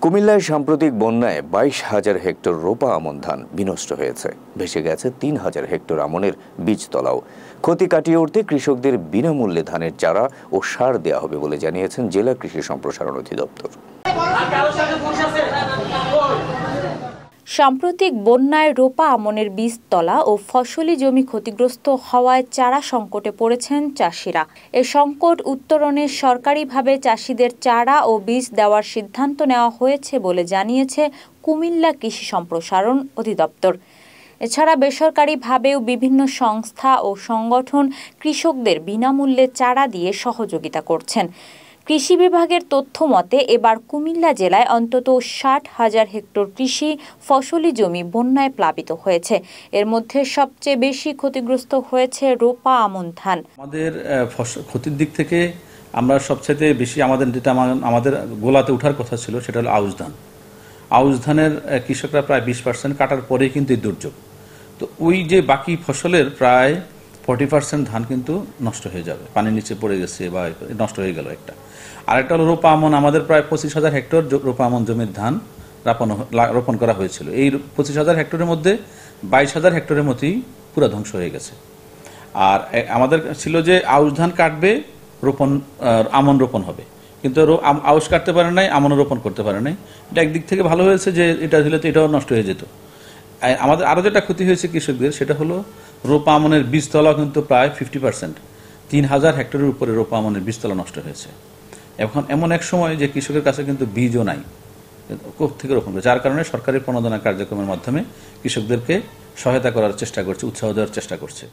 কুমিল্লায় সাম্প্রতিক বন্যায় ২২,০০০ হেক্টর রোপা আমন ধান বিনষ্ট হয়েছে। ভেসে গেছে ৩,০০০ হেক্টর আমনের বীজতলাও। ক্ষতি কাটিয়ে উঠতে কৃষকদের বিনামূল্যে ধানের চারা ও সার দেওয়া হবে বলে জানিয়েছেন জেলা কৃষি সম্প্রসারণ অধিদপ্তর। সাম্প্রতিক বন্যায় রোপা আমনের বীজতলা ও ফসলি জমি ক্ষতিগ্রস্ত হওয়ায় চারা সংকটে পড়েছেন চাষিরা। এ সংকট উত্তরণে সরকারিভাবে চাষিদের চারা ও বীজ দেওয়ার সিদ্ধান্ত নেওয়া হয়েছে বলে জানিয়েছে কুমিল্লা কৃষি সম্প্রসারণ অধিদপ্তর। এছাড়া বেসরকারিভাবেও বিভিন্ন সংস্থা ও সংগঠন কৃষকদের বিনামূল্যে চারা দিয়ে সহযোগিতা করছেন। কৃষি বিভাগের তথ্য মতে এবার কুমিল্লা জেলায় অন্তত ৬০,০০০ হেক্টর কৃষি ফসলি জমি বন্যায় প্লাবিত হয়েছে। এর মধ্যে সবচেয়ে বেশি ক্ষতিগ্রস্ত হয়েছে রোপা আমন ধান। আমাদের ক্ষতির দিক থেকে আমরা সবচেয়ে বেশি আমাদের গোলাতে ওঠার কথা ছিল সেটা হলো আউশ ধান। আউশ ধানের কৃষকরা প্রায় ২০% কাটার পরেই কিন্তু এই দুর্যোগ। তো ওই যে বাকি ফসলের প্রায় 40% ধান কিন্তু নষ্ট হয়ে যাবে, পানির নিচে পড়ে গেছে বা নষ্ট হয়ে গেল একটা। আরেকটা হলো রোপা আমন। আমাদের প্রায় ২৫,০০০ হেক্টর রোপা আমন জমির ধান রোপণ করা হয়েছিল। এই ২৫,০০০ হেক্টরের মধ্যে ২২,০০০ হেক্টরের মতোই পুরো ধ্বংস হয়ে গেছে। আর আমাদের ছিল যে আউশ ধান কাটবে, আমন রোপণ হবে, কিন্তু আউশ কাটতে পারে নাই, আমনও রোপণ করতে পারে নাই। এটা একদিক থেকে ভালো হয়েছে যে এটা হলে তো এটাও নষ্ট হয়ে যেত। আমাদের আরও যেটা ক্ষতি হয়েছে কৃষকদের সেটা হলো রোপা আমনের বীজতলা কিন্তু প্রায় 50%, ৩,০০০ হেক্টরের উপরে রোপা আমনের বীজতলা নষ্ট হয়েছে। এখন এমন এক সময় যে কৃষকের কাছে কিন্তু বীজও নাই, থেকে রোপণ করে, যার কারণে সরকারি প্রণোদনা কার্যক্রমের মাধ্যমে কৃষকদেরকে সহায়তা করার চেষ্টা করছে, উৎসাহ দেওয়ার চেষ্টা করছে।